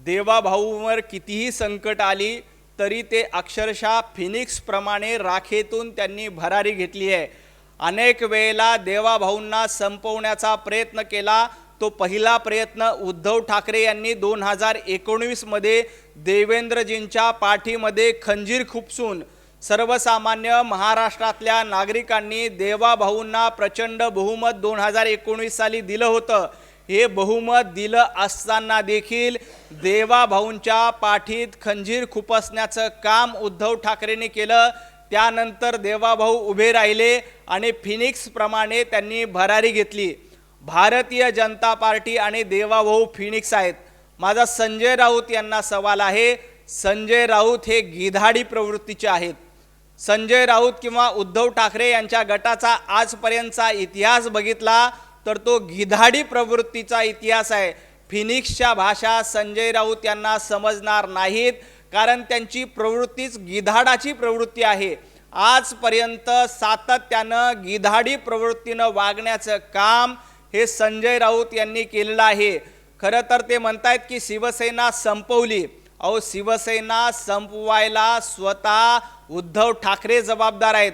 देवाभाऊंवर कितीही संकट आली तरी ते अक्षरशः फिनिक्स प्रमाणे राखेतून त्यांनी भरारी घेतली आहे। अनेक वेळेला देवाभाऊंना संपवण्याचा प्रयत्न केला। तो पहिला प्रयत्न उद्धव ठाकरे यांनी 2019 मध्ये देवेंद्रजींच्या पाठीमध्ये खंजीर खुपसून सर्वसामान्य महाराष्ट्रातल्या नागरिकांनी देवाभाऊंना प्रचंड बहुमत 2019 साली दिलं होतं। हे बहुमत दिलं असताना देखील देवाभाऊंच्या पाठीत खंजीर खुपसण्याचं काम उद्धव ठाकरेंनी केलं। त्यानंतर देवाभाऊ उभे राहिले आणि फिनिक्स प्रमाणे त्यांनी भरारी घेतली। भारतीय जनता पार्टी आणि देवाभाऊ फिनिक्स आहेत। माझा संजय राऊत यांना सवाल आहे, संजय राऊत हे गिधाडी प्रवृत्तीचे आहेत। संजय राऊत किंवा उद्धव ठाकरे यांच्या गटाचा आजपर्यंतचा इतिहास बघितला तर तो गिधाडी प्रवृत्तीचा इतिहास आहे। फिनिक्सच्या भाषा संजय राऊत यांना समजणार नाहीत, कारण त्यांची प्रवृत्तीच गिधाडाची प्रवृत्ती आहे। आजपर्यंत सातत्यानं गिधाडी प्रवृत्तीनं वागण्याचं काम हे संजय राऊत यांनी केलेलं आहे। खरं तर ते म्हणतायत की शिवसेना संपवली। अहो, शिवसेना संपवायला स्वतः उद्धव ठाकरे जबाबदार आहेत।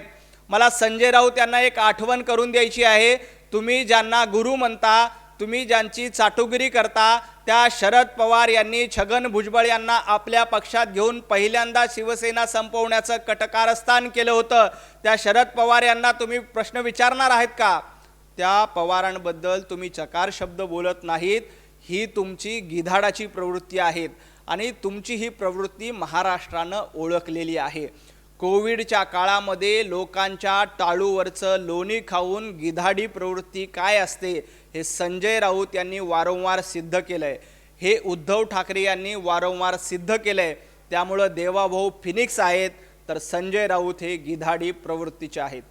मला संजय राऊत यांना एक आठवण करून द्यायची आहे। तुम्ही ज्यांना गुरु म्हणता, तुम्ही ज्यांची चाटुगिरी करता, त्या शरद पवार यांनी छगन भुजबळ यांना आपल्या पक्षात घेऊन पहिल्यांदा शिवसेना संपवण्याचं कटकारस्थान केलं होतं। त्या शरद पवार यांना तुम्ही प्रश्न विचारणार आहेत का? त्या पवारांबद्दल तुम्ही चकार शब्द बोलत नाहीत। ही तुमची गिधाडाची प्रवृत्ती आहे आणि तुमची ही प्रवृत्ती महाराष्ट्रानं ओळखलेली आहे। कोविडच्या काळामध्ये लोकांच्या टाळूवरचं लोणी खाऊन गिधाडी प्रवृत्ती काय असते हे संजय राऊत यांनी वारंवार सिद्ध केलंय। हे उद्धव ठाकरे यांनी वारंवार सिद्ध केलंय। त्यामुळे देवाभाऊ फिनिक्स आहेत तर संजय राऊत हे गिधाडी प्रवृत्तीचे आहेत।